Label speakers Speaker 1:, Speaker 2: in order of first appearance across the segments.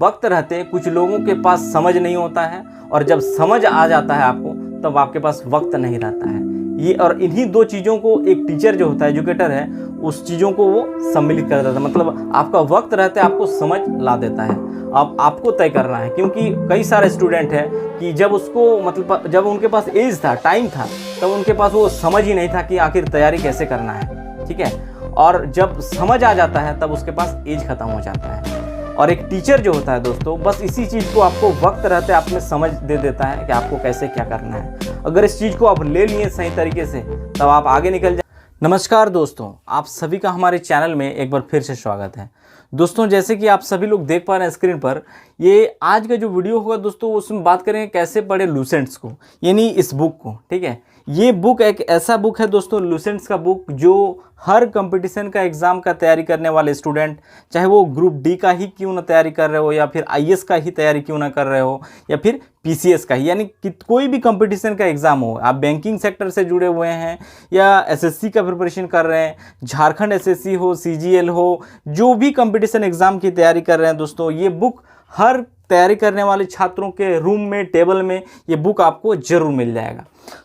Speaker 1: वक्त रहते कुछ लोगों के पास समझ नहीं होता है, और जब समझ आ जाता है आपको तब आपके पास वक्त नहीं रहता है। ये और इन्हीं दो चीज़ों को एक टीचर जो होता है, एजुकेटर है, उस चीज़ों को वो सम्मिलित कर देता है। मतलब आपका वक्त रहते आपको समझ ला देता है। अब आपको तय करना है, क्योंकि कई सारे स्टूडेंट हैं कि जब उसको मतलब जब उनके पास एज था, टाइम था, तब उनके पास वो समझ ही नहीं था कि आखिर तैयारी कैसे करना है। ठीक है, और जब समझ आ जाता है तब उसके पास एज खत्म हो जाता है। और एक टीचर जो होता है दोस्तों, बस इसी चीज़ को आपको वक्त रहते आप में समझ दे देता है कि आपको कैसे क्या करना है। अगर इस चीज़ को आप ले लिए सही तरीके से तब आप आगे निकल जाए। नमस्कार दोस्तों, आप सभी का हमारे चैनल में एक बार फिर से स्वागत है। दोस्तों, जैसे कि आप सभी लोग देख पा रहे हैं स्क्रीन पर, ये आज का जो वीडियो होगा दोस्तों, उसमें बात करेंगे कैसे पढ़े लूसेंट्स को, यानी इस बुक को। ठीक है, ये बुक एक ऐसा बुक है दोस्तों, लूसेंट्स का बुक, जो हर कंपटीशन का एग्ज़ाम का तैयारी करने वाले स्टूडेंट, चाहे वो ग्रुप डी का ही क्यों ना तैयारी कर रहे हो, या फिर आईएएस का ही तैयारी क्यों ना कर रहे हो, या फिर पीसीएस का ही, यानी कि कोई भी कंपटीशन का एग्ज़ाम हो, आप बैंकिंग सेक्टर से जुड़े हुए हैं या एसएससी का प्रिपरेशन कर रहे हैं, झारखंड एसएससी हो, सीजीएल हो, जो भी कंपटीशन एग्ज़ाम की तैयारी कर रहे हैं दोस्तों, ये बुक हर तैयारी करने वाले छात्रों के रूम में, टेबल में ये बुक आपको ज़रूर मिल जाएगा।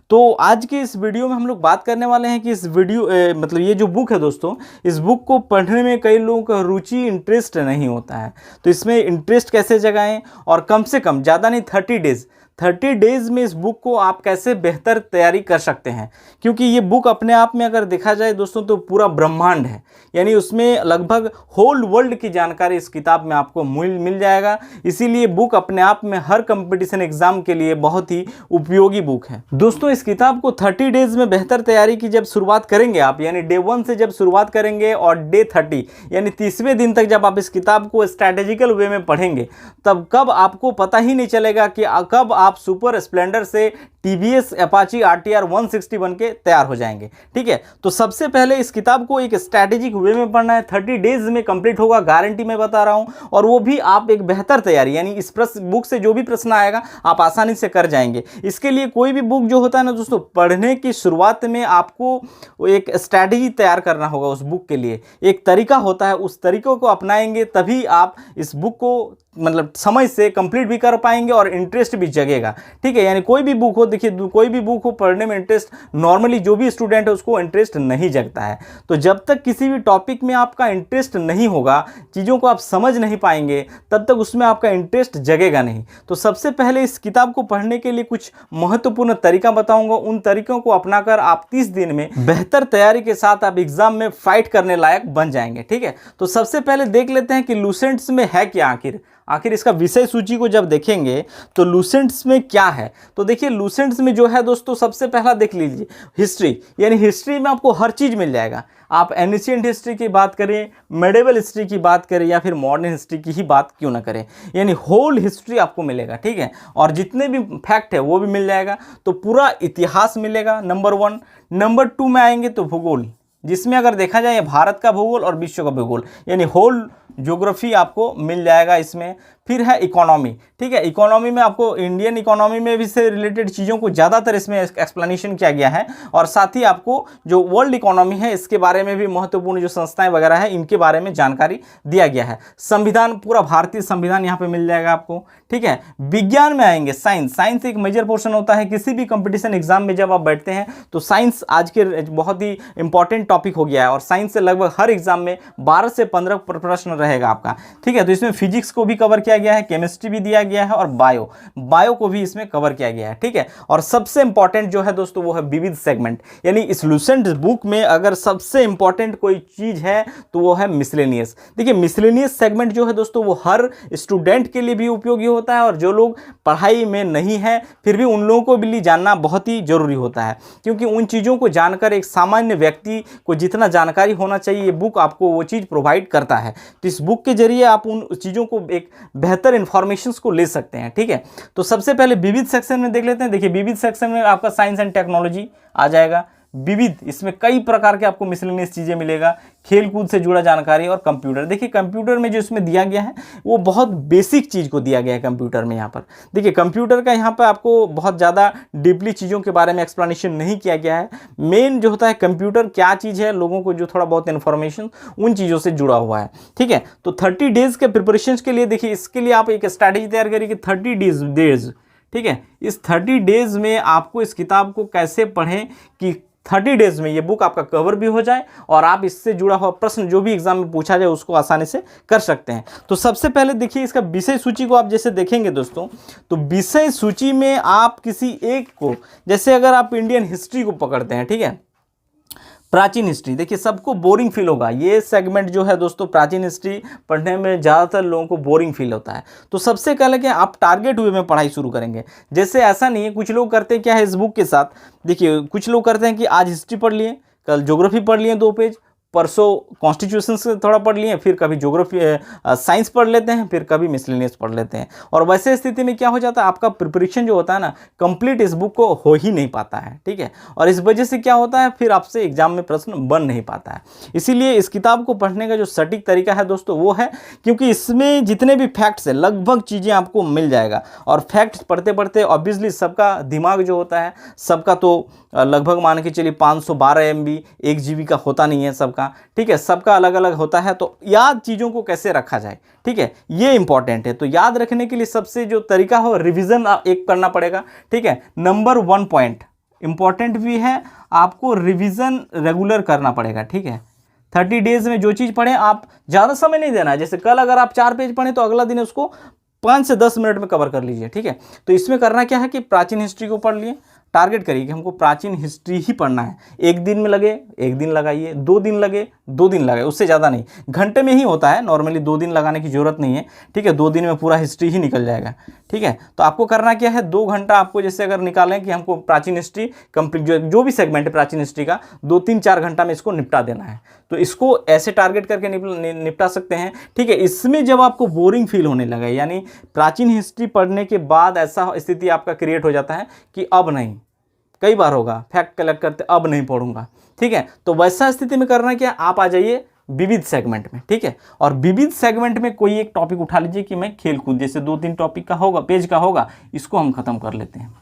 Speaker 1: तो आज के इस वीडियो में हम लोग बात करने वाले हैं कि इस वीडियो मतलब ये जो बुक है दोस्तों, इस बुक को पढ़ने में कई लोगों का रुचि, इंटरेस्ट नहीं होता है। तो इसमें इंटरेस्ट कैसे जगाएं, और कम से कम ज़्यादा नहीं 30 डेज़ में इस बुक को आप कैसे बेहतर तैयारी कर सकते हैं। क्योंकि ये बुक अपने आप में अगर देखा जाए दोस्तों तो पूरा ब्रह्मांड है, यानी उसमें लगभग होल वर्ल्ड की जानकारी इस किताब में आपको मिल जाएगा। इसीलिए बुक अपने आप में हर कंपटीशन एग्जाम के लिए बहुत ही उपयोगी बुक है। दोस्तों, इस किताब को 30 डेज़ में बेहतर तैयारी की जब शुरुआत करेंगे आप, यानी डे 1 से जब शुरुआत करेंगे और डे 30 यानी 30वें दिन तक जब आप इस किताब को स्ट्रैटेजिकल वे में पढ़ेंगे, तब कब आपको पता ही नहीं चलेगा कि कब आप सुपर स्प्लेंडर से टीवीएस अपाची आरटीआर 160 बन के तैयार हो जाएंगे। ठीक है, तो सबसे पहले इस किताब को एक स्ट्रैटेजिक वे में पढ़ना है। 30 डेज में कंप्लीट होगा, गारंटी मैं बता रहा हूं, और वो भी आप एक बेहतर तैयारी, यानी इस बुक से जो भी प्रश्न आएगा आप आसानी से कर जाएंगे। इसके लिए कोई भी बुक जो होता है ना दोस्तों, पढ़ने की शुरुआत में आपको एक स्ट्रैटेजी तैयार करना होगा। उस बुक के लिए एक तरीका होता है, उस तरीकों को अपनाएंगे तभी आप इस बुक को मतलब समझ से कंप्लीट भी कर पाएंगे और इंटरेस्ट भी जगेगा। ठीक है, यानी कोई भी बुक हो, देखिए कोई भी बुक हो, पढ़ने में इंटरेस्ट नॉर्मली जो भी स्टूडेंट है उसको इंटरेस्ट नहीं जगता है। तो जब तक किसी भी टॉपिक में आपका इंटरेस्ट नहीं होगा, चीज़ों को आप समझ नहीं पाएंगे, तब तक उसमें आपका इंटरेस्ट जगेगा नहीं। तो सबसे पहले इस किताब को पढ़ने के लिए कुछ महत्वपूर्ण तरीका बताऊंगा। उन तरीकों को अपनाकर आप 30 दिन में बेहतर तैयारी के साथ आप एग्जाम में फाइट करने लायक बन जाएंगे। ठीक है, तो सबसे पहले देख लेते हैं कि लूसेंट्स में है क्या। आखिर इसका विषय सूची को जब देखेंगे तो लूसेंट्स में क्या है। तो देखिए, लूसेंट्स में जो है दोस्तों, सबसे पहला देख लीजिए हिस्ट्री, यानी हिस्ट्री में आपको हर चीज़ मिल जाएगा। आप एनिशिएंट हिस्ट्री की बात करें, मेडिवल हिस्ट्री की बात करें, या फिर मॉडर्न हिस्ट्री की ही बात क्यों ना करें, यानी होल हिस्ट्री आपको मिलेगा। ठीक है, और जितने भी फैक्ट है वो भी मिल जाएगा। तो पूरा इतिहास मिलेगा, नंबर 1। नंबर 2 में आएंगे तो भूगोल, जिसमें अगर देखा जाए भारत का भूगोल और विश्व का भूगोल, यानी होल ज्योग्राफी आपको मिल जाएगा इसमें। फिर है इकोनॉमी। ठीक है, इकोनॉमी में आपको इंडियन इकोनॉमी में भी से रिलेटेड चीज़ों को ज़्यादातर इसमें एक्सप्लेनेशन किया गया है, और साथ ही आपको जो वर्ल्ड इकोनॉमी है इसके बारे में भी महत्वपूर्ण जो संस्थाएं वगैरह है इनके बारे में जानकारी दिया गया है। संविधान, पूरा भारतीय संविधान यहाँ पे मिल जाएगा आपको। ठीक है, विज्ञान में आएंगे साइंस एक मेजर पोर्शन होता है किसी भी कंपटीशन एग्जाम में। जब आप बैठते हैं तो साइंस आज के बहुत ही इंपॉर्टेंट टॉपिक हो गया है, और साइंस से लगभग हर एग्जाम में 12 से 15 प्रश्न रहेगा आपका। ठीक है, तो इसमें फिजिक्स को भी कवर किया गया है, केमिस्ट्री भी दिया गया है, और बायो को भी इसमें कवर किया गया है। ठीक है, और सबसे इंपॉर्टेंट जो है दोस्तों वो है विविध सेगमेंट, यानी इस लूसेंट बुक में अगर सबसे इंपॉर्टेंट कोई चीज है तो वो है मिसलेनियस। देखिए, मिसलेनियस सेगमेंट जो है दोस्तों वो हर स्टूडेंट के लिए भी उपयोगी होता है, और जो लोग पढ़ाई में नहीं है फिर भी उन लोगों को भी जानना बहुत ही जरूरी होता है, क्योंकि उन चीज़ों को जानकर एक सामान्य व्यक्ति को जितना जानकारी होना चाहिए ये बुक आपको वो चीज़ प्रोवाइड करता है। तो इस बुक के जरिए आप उन चीज़ों को एक बेहतर इंफॉर्मेशंस को ले सकते हैं। ठीक है, तो सबसे पहले विविध सेक्शन में देख लेते हैं। देखिए, विविध सेक्शन में आपका साइंस एंड टेक्नोलॉजी आ जाएगा, विविध, इसमें कई प्रकार के आपको मिसलेनियस चीज़ें मिलेगा, खेल कूद से जुड़ा जानकारी और कंप्यूटर। देखिए कंप्यूटर में जो इसमें दिया गया है वो बहुत बेसिक चीज़ को दिया गया है कंप्यूटर में। यहाँ पर देखिए कंप्यूटर का यहाँ पर आपको बहुत ज़्यादा डीपली चीज़ों के बारे में एक्सप्लेनेशन नहीं किया गया है। मेन जो होता है कंप्यूटर क्या चीज़ है, लोगों को जो थोड़ा बहुत इन्फॉर्मेशन उन चीज़ों से जुड़ा हुआ है, ठीक है। तो 30 डेज़ के प्रिपरेशन के लिए देखिए इसके लिए आप एक स्ट्रैटेजी तैयार करिए कि 30 डेज, ठीक है, इस 30 डेज़ में आपको इस किताब को कैसे पढ़ें कि 30 डेज़ में ये बुक आपका कवर भी हो जाए और आप इससे जुड़ा हुआ प्रश्न जो भी एग्जाम में पूछा जाए उसको आसानी से कर सकते हैं। तो सबसे पहले देखिए इसका विषय सूची को आप जैसे देखेंगे दोस्तों, तो विषय सूची में आप किसी एक को, जैसे अगर आप इंडियन हिस्ट्री को पकड़ते हैं, ठीक है, प्राचीन हिस्ट्री, देखिए सबको बोरिंग फील होगा ये सेगमेंट जो है दोस्तों, प्राचीन हिस्ट्री पढ़ने में ज़्यादातर लोगों को बोरिंग फील होता है। तो सबसे पहले क्या आप टारगेट वे में पढ़ाई शुरू करेंगे। जैसे ऐसा नहीं है, कुछ लोग करते हैं क्या है इस बुक के साथ, देखिए कुछ लोग करते हैं कि आज हिस्ट्री पढ़ लिए, कल ज्योग्राफी पढ़ लिए 2 पेज, परसों कॉन्स्टिट्यूशन से थोड़ा पढ़ लिए, फिर कभी ज्योग्राफी साइंस पढ़ लेते हैं, फिर कभी मिसलेनियस पढ़ लेते हैं। और वैसे स्थिति में क्या हो जाता है, आपका प्रिपरेशन जो होता है ना कंप्लीट इस बुक को हो ही नहीं पाता है, ठीक है। और इस वजह से क्या होता है, फिर आपसे एग्जाम में प्रश्न बन नहीं पाता है। इसीलिए इस किताब को पढ़ने का जो सटीक तरीका है दोस्तों वो है, क्योंकि इसमें जितने भी फैक्ट्स है लगभग चीज़ें आपको मिल जाएगा। और फैक्ट्स पढ़ते पढ़ते ऑब्वियसली सबका दिमाग जो होता है सबका तो लगभग मान के चलिए 512 MB 1 GB का होता नहीं है सबका, ठीक है, सबका अलग अलग होता है। तो याद चीज़ों को कैसे रखा जाए, ठीक है, ये इंपॉर्टेंट है। तो याद रखने के लिए सबसे जो तरीका हो रिवीजन एक करना पड़ेगा, ठीक है। नंबर 1 पॉइंट इंपॉर्टेंट भी है, आपको रिवीजन रेगुलर करना पड़ेगा, ठीक है। 30 डेज में जो चीज़ पढ़ें आप ज़्यादा समय नहीं देना है। जैसे कल अगर आप 4 पेज पढ़ें तो अगला दिन उसको 5 से 10 मिनट में कवर कर लीजिए, ठीक है। तो इसमें करना क्या है कि प्राचीन हिस्ट्री को पढ़ लिए, टारगेट करिए कि हमको प्राचीन हिस्ट्री ही पढ़ना है। 1 दिन में लगे 1 दिन लगाइए, 2 दिन लगे 2 दिन लगाइए, उससे ज़्यादा नहीं। घंटे में ही होता है नॉर्मली, 2 दिन लगाने की ज़रूरत नहीं है, ठीक है। 2 दिन में पूरा हिस्ट्री ही निकल जाएगा, ठीक है। तो आपको करना क्या है, 2 घंटा आपको जैसे अगर निकालें कि हमको प्राचीन हिस्ट्री कंप्लीट जो भी सेगमेंट है प्राचीन हिस्ट्री का 2-3-4 घंटा में इसको निपटा देना है। तो इसको ऐसे टारगेट करके निपटा सकते हैं, ठीक है। इसमें जब आपको बोरिंग फील होने लगे, यानी प्राचीन हिस्ट्री पढ़ने के बाद ऐसा स्थिति आपका क्रिएट हो जाता है कि अब नहीं, कई बार होगा फैक्ट कलेक्ट करते अब नहीं पढ़ूंगा, ठीक है। तो वैसा स्थिति में करना क्या, आप आ जाइए विविध सेगमेंट में, ठीक है। और विविध सेगमेंट में कोई एक टॉपिक उठा लीजिए कि मैं खेल कूद, जैसे 2-3 टॉपिक का होगा, पेज का होगा, इसको हम खत्म कर लेते हैं।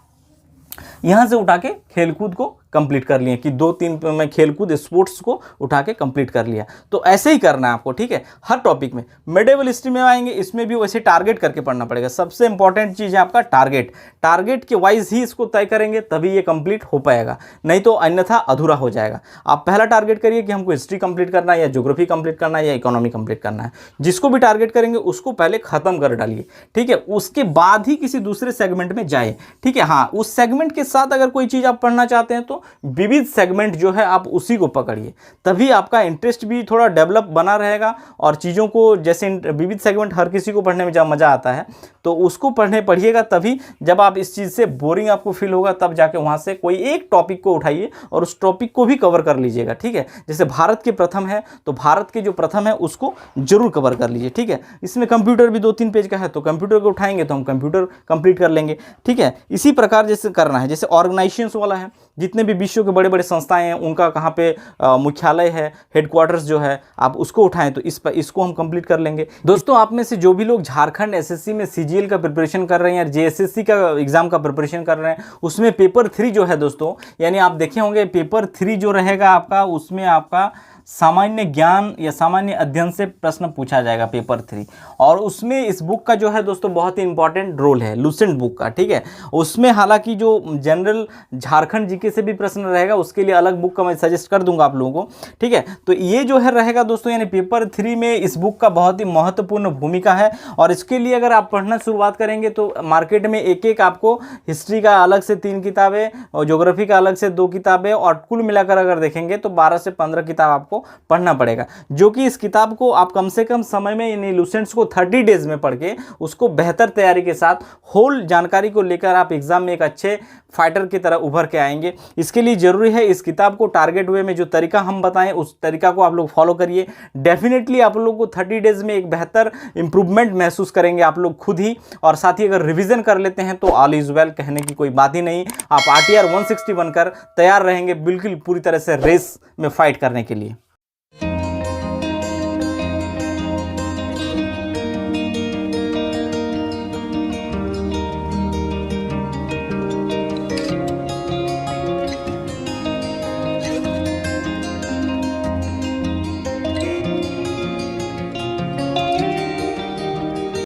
Speaker 1: यहां से उठा के खेलकूद को कंप्लीट कर लिए कि 2-3 में खेलकूद स्पोर्ट्स को उठा के कंप्लीट कर लिया। तो ऐसे ही करना है आपको, ठीक है। हर टॉपिक में मेडिवल हिस्ट्री में आएंगे, इसमें भी वैसे टारगेट करके पढ़ना पड़ेगा। सबसे इंपॉर्टेंट चीज़ है आपका टारगेट। टारगेट के वाइज ही इसको तय करेंगे तभी ये कंप्लीट हो पाएगा, नहीं तो अन्यथा अधूरा हो जाएगा। आप पहला टारगेट करिए कि हमको हिस्ट्री कंप्लीट करना है या ज्योग्राफी कंप्लीट करना है या इकोनॉमी कंप्लीट करना है। जिसको भी टारगेट करेंगे उसको पहले खत्म कर डालिए, ठीक है। उसके बाद ही किसी दूसरे सेगमेंट में जाए, ठीक है। हाँ, उस सेगमेंट के साथ अगर कोई चीज़ आप पढ़ना चाहते हैं तो विविध सेगमेंट जो है आप उसी को पकड़िए, तभी आपका इंटरेस्ट भी थोड़ा डेवलप बना रहेगा। और चीज़ों को जैसे विविध सेगमेंट हर किसी को पढ़ने में जब मज़ा आता है तो उसको पढ़िएगा, तभी जब आप इस चीज़ से बोरिंग आपको फील होगा तब जाके वहाँ से कोई एक टॉपिक को उठाइए और उस टॉपिक को भी कवर कर लीजिएगा, ठीक है। जैसे भारत के प्रथम है तो भारत के जो प्रथम है उसको जरूर कवर कर लीजिए, ठीक है। इसमें कंप्यूटर भी 2-3 पेज का है तो कंप्यूटर को उठाएंगे तो हम कंप्यूटर कंप्लीट कर लेंगे, ठीक है। इसी प्रकार जैसे करना है, जैसे ऑर्गेनाइजेशंस वाला है, जितने भी विश्व के बड़े बड़े संस्थाएं हैं उनका कहाँ पे मुख्यालय है, हेडक्वार्टर्स जो है, आप उसको उठाएं तो इसको हम कंप्लीट कर लेंगे। दोस्तों, आप में से जो भी लोग झारखंड एसएससी में सीजीएल का प्रिपरेशन कर रहे हैं या जेएसएससी का एग्जाम का प्रिपरेशन कर रहे हैं, उसमें पेपर 3 जो है दोस्तों, यानी आप देखे होंगे पेपर 3 जो रहेगा आपका, उसमें आपका सामान्य ज्ञान या सामान्य अध्ययन से प्रश्न पूछा जाएगा पेपर 3। और उसमें इस बुक का जो है दोस्तों बहुत ही इंपॉर्टेंट रोल है, लूसेंट बुक का, ठीक है। उसमें हालांकि जो जनरल झारखंड जीके से भी प्रश्न रहेगा उसके लिए अलग बुक का मैं सजेस्ट कर दूंगा आप लोगों को, ठीक है। तो ये जो है रहेगा दोस्तों, यानी पेपर 3 में इस बुक का बहुत ही महत्वपूर्ण भूमिका है। और इसके लिए अगर आप पढ़ना शुरुआत करेंगे तो मार्केट में एक आपको हिस्ट्री का अलग से 3 किताबें और ज्योग्राफी का अलग से 2 किताबें और कुल मिलाकर अगर देखेंगे तो 12 से 15 किताब आपको आपको पढ़ना पड़ेगा, जो कि इस किताब को आप कम से कम समय में इन इल्यूसेंट्स को 30 डेज में पढ़ के उसको बेहतर तैयारी के साथ होल जानकारी को लेकर आप एग्जाम में एक अच्छे फाइटर की तरह उभर के आएंगे। इसके लिए जरूरी है इस किताब को टारगेट वे में जो तरीका हम बताएं उस तरीका को आप लोग फॉलो करिए। डेफिनेटली आप लोग को 30 डेज में एक बेहतर इंप्रूवमेंट महसूस करेंगे आप लोग खुद ही, और साथ ही अगर रिवीजन कर लेते हैं तो ऑल इज वेल, कहने की कोई बात ही नहीं। आप RTR 160 बनकर तैयार रहेंगे बिल्कुल पूरी तरह से रेस में फाइट करने के लिए।